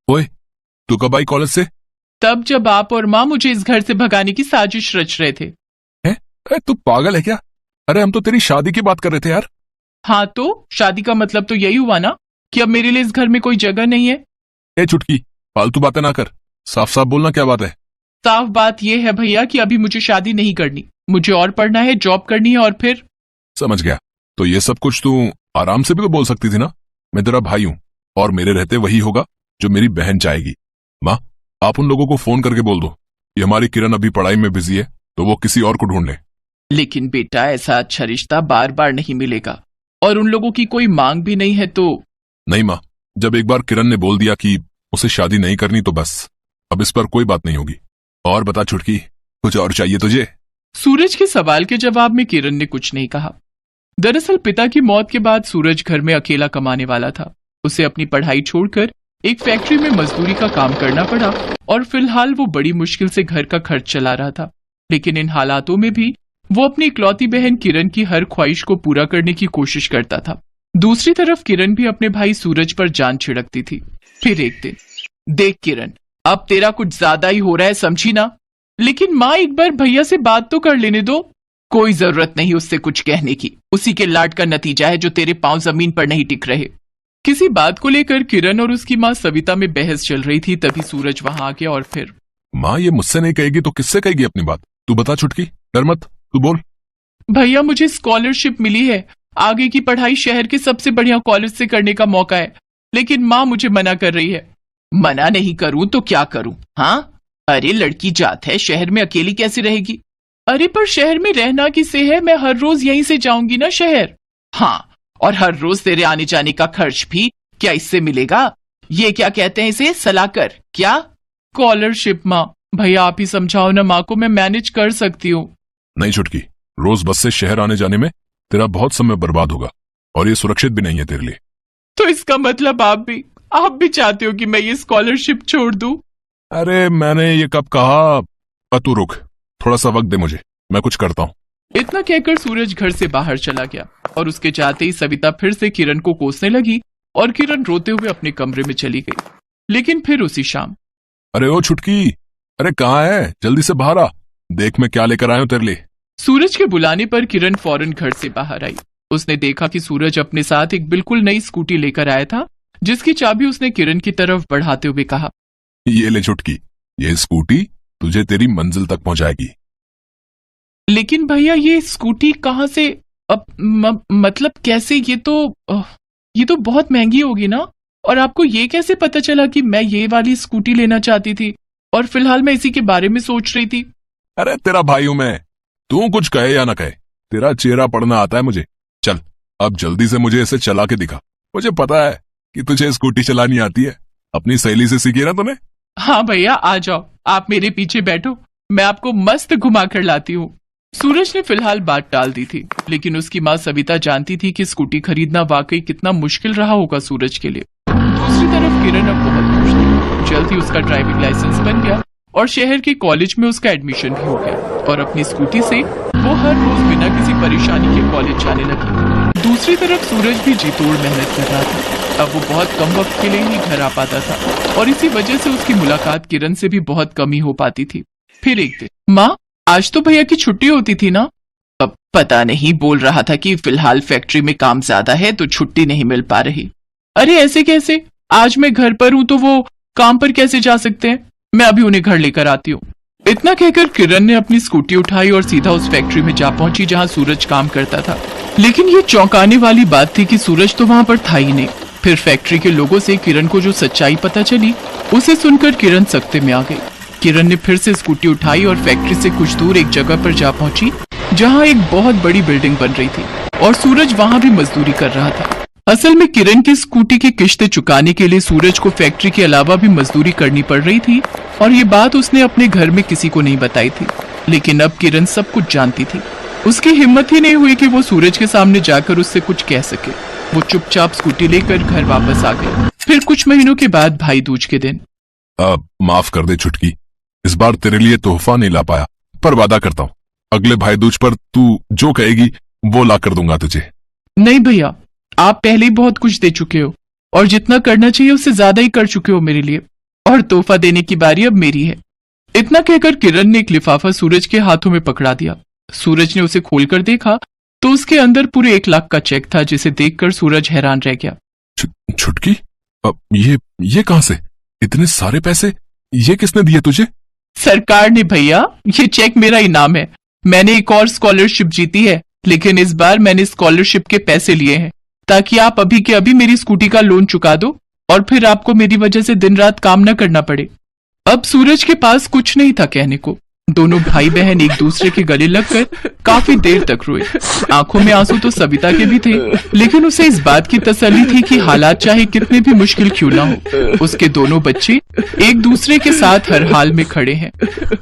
ओए, तू कब आई कॉलेज से? तब जब आप और माँ मुझे इस घर से भगाने की साजिश रच रहे थे। हैं? अरे तू पागल है क्या? अरे हम तो तेरी शादी की बात कर रहे थे यार। हाँ तो शादी का मतलब तो यही हुआ ना कि अब मेरे लिए इस घर में कोई जगह नहीं है। ए चुटकी, फालतू बातें ना कर, साफ साफ बोलना क्या बात है। साफ बात यह है भैया कि अभी मुझे शादी नहीं करनी, मुझे और पढ़ना है, जॉब करनी है और फिर। समझ गया। तो ये सब कुछ तू आराम से भी तो बोल सकती थी ना। मैं तेरा भाई हूं और मेरे रहते वही होगा जो मेरी बहन चाहेगी। माँ, आप उन लोगों को फोन करके बोल दो कि हमारी किरण अभी पढ़ाई में बिजी है तो वो किसी और को ढूंढ ले। लेकिन बेटा ऐसा अच्छा रिश्ता बार बार नहीं मिलेगा और उन लोगों की कोई मांग भी नहीं है तो। नहीं माँ, जब एक बार किरण ने बोल दिया कि उसे शादी नहीं करनी तो बस, अब इस पर कोई बात नहीं होगी। और बता छुटकी, कुछ और चाहिए तुझे? सूरज के सवाल के जवाब में किरण ने कुछ नहीं कहा। दरअसल पिता की मौत के बाद सूरज घर में अकेला कमाने वाला था। उसे अपनी पढ़ाई छोड़कर एक फैक्ट्री में मजदूरी का काम करना पड़ा और फिलहाल वो बड़ी मुश्किल से घर का खर्च चला रहा था। लेकिन इन हालातों में भी वो अपनी इकलौती बहन किरण की हर ख्वाहिश को पूरा करने की कोशिश करता था। दूसरी तरफ किरण भी अपने भाई सूरज पर जान छिड़कती थी। फिर एक दिन, देख किरण, अब तेरा कुछ ज्यादा ही हो रहा है, समझी ना? लेकिन माँ, एक बार भैया से बात तो कर लेने दो। कोई जरूरत नहीं उससे कुछ कहने की, उसी के लाड का नतीजा है जो तेरे पांव जमीन पर नहीं टिक रहे। किसी बात को लेकर किरण और उसकी माँ सविता में बहस चल रही थी, तभी सूरज वहां आ गया और फिर। माँ, ये मुझसे नहीं कहेगी तो किससे कहेगी अपनी बात? तू बता छुटकी, डर मत, तू बोल। भैया, मुझे स्कॉलरशिप मिली है, आगे की पढ़ाई शहर के सबसे बढ़िया कॉलेज से करने का मौका है, लेकिन माँ मुझे मना कर रही है। मना नहीं करूं तो क्या करूं? हाँ, अरे लड़की जात है, शहर में अकेली कैसे रहेगी? अरे पर शहर में रहना किसे है, मैं हर रोज यहीं से जाऊंगी ना शहर। हाँ, और हर रोज तेरे आने जाने का खर्च भी क्या इससे मिलेगा? ये क्या कहते हैं इसे, सलाकर क्या? स्कॉलरशिप माँ, भैया आप ही समझाओ ना माँ को, मैं मैनेज कर सकती हूँ। नहीं छुटकी, रोज बस से शहर आने जाने में तेरा बहुत समय बर्बाद होगा और ये सुरक्षित भी नहीं है तेरे लिए। तो इसका मतलब आप भी चाहते हो कि मैं ये स्कॉलरशिप छोड़ दूं? अरे मैंने ये कब कहा? तू रुक, थोड़ा सा वक्त दे मुझे, मैं कुछ करता हूँ। इतना कहकर सूरज घर से बाहर चला गया और उसके जाते ही सविता फिर से किरण को कोसने लगी और किरण रोते हुए अपने कमरे में चली गई। लेकिन फिर उसी शाम। अरे ओ छुटकी, अरे कहाँ है? जल्दी से बाहर आ, देख मैं क्या लेकर आया हूँ तेरे लिए। सूरज के बुलाने पर किरण फौरन घर से बाहर आई। उसने देखा कि सूरज अपने साथ एक बिल्कुल नई स्कूटी लेकर आया था, जिसकी चाबी उसने किरण की तरफ बढ़ाते हुए कहा, ये ले छुटकी, ये स्कूटी तुझे तेरी मंजिल तक पहुंचाएगी। लेकिन भैया ये स्कूटी कहाँ से? अब मतलब कैसे? ये तो बहुत महंगी होगी ना। और आपको ये कैसे पता चला कि मैं ये वाली स्कूटी लेना चाहती थी और फिलहाल मैं इसी के बारे में सोच रही थी? अरे तेरा भाई हूं मैं, तू कुछ कहे या ना कहे, तेरा चेहरा पढ़ना आता है मुझे। चल अब जल्दी से मुझे इसे चला के दिखा। मुझे पता है कि तुझे स्कूटी चलानी आती है, अपनी सहेली से सीखी ना तूने। हाँ भैया, आ जाओ, आप मेरे पीछे बैठो, मैं आपको मस्त घुमा कर लाती हूँ। सूरज ने फिलहाल बात टाल दी थी, लेकिन उसकी माँ सविता जानती थी कि स्कूटी खरीदना वाकई कितना मुश्किल रहा होगा सूरज के लिए। दूसरी तरफ किरण अब बहुत खुश थी। जल्द ही उसका ड्राइविंग लाइसेंस बन गया और शहर के कॉलेज में उसका एडमिशन भी हो गया और अपनी स्कूटी से वो हर रोज बिना किसी परेशानी के कॉलेज जाने लगी। दूसरी तरफ सूरज भी जी तोड़ मेहनत कर रहा था। अब वो बहुत कम वक्त के लिए ही घर आ पाता था और इसी वजह से उसकी मुलाकात किरण से भी बहुत कम ही हो पाती थी। फिर एक दिन, माँ आज तो भैया की छुट्टी होती थी ना? अब पता नहीं, बोल रहा था कि फिलहाल फैक्ट्री में काम ज्यादा है तो छुट्टी नहीं मिल पा रही। अरे ऐसे कैसे? आज मैं घर पर हूँ तो वो काम पर कैसे जा सकते हैं? मैं अभी उन्हें घर लेकर आती हूँ। इतना कहकर किरण ने अपनी स्कूटी उठाई और सीधा उस फैक्ट्री में जा पहुंची जहाँ सूरज काम करता था। लेकिन ये चौंकाने वाली बात थी कि सूरज तो वहां पर था ही नहीं। फिर फैक्ट्री के लोगों से किरण को जो सच्चाई पता चली, उसे सुनकर किरण सख्ते में आ गई। किरण ने फिर से स्कूटी उठाई और फैक्ट्री से कुछ दूर एक जगह पर जा पहुंची जहां एक बहुत बड़ी बिल्डिंग बन रही थी और सूरज वहां भी मजदूरी कर रहा था। असल में किरण की स्कूटी की किश्तें चुकाने के लिए सूरज को फैक्ट्री के अलावा भी मजदूरी करनी पड़ रही थी और ये बात उसने अपने घर में किसी को नहीं बताई थी। लेकिन अब किरण सब कुछ जानती थी। उसकी हिम्मत ही नहीं हुई कि वो सूरज के सामने जाकर उससे कुछ कह सके। वो चुपचाप स्कूटी लेकर घर वापस आ गई। फिर कुछ महीनों के बाद भाई दूज के दिन। माफ कर दे छुटकी, इस बार तेरे लिए तोहफा नहीं ला पाया, पर वादा करता हूँ अगले भाई दूज पर तू जो कहेगी वो ला कर दूंगा तुझे। नहीं भैया, आप पहले ही बहुत कुछ दे चुके हो और जितना करना चाहिए उससे ज्यादा ही कर चुके हो मेरे लिए। और तोहफा देने की बारी अब मेरी है। इतना कहकर किरण ने एक लिफाफा सूरज के हाथों में पकड़ा दिया। सूरज ने उसे खोलकर देखा तो उसके अंदर पूरे 1 लाख का चेक था, जिसे देखकर सूरज हैरान रह गया। छुटकी, ये कहां से? इतने सारे पैसे ये किसने दिए तुझे? सरकार ने भैया, ये चेक मेरा इनाम है। मैंने एक और स्कॉलरशिप जीती है, लेकिन इस बार मैंने स्कॉलरशिप के पैसे लिए हैं ताकि आप अभी के अभी मेरी स्कूटी का लोन चुका दो और फिर आपको मेरी वजह से दिन रात काम न करना पड़े। अब सूरज के पास कुछ नहीं था कहने को। दोनों भाई बहन एक दूसरे के गले लगकर काफी देर तक रोए। आंखों में आंसू तो सविता के भी थे, लेकिन उसे इस बात की तसल्ली थी कि हालात चाहे कितने भी मुश्किल क्यों ना हो, उसके दोनों बच्चे एक दूसरे के साथ हर हाल में खड़े हैं।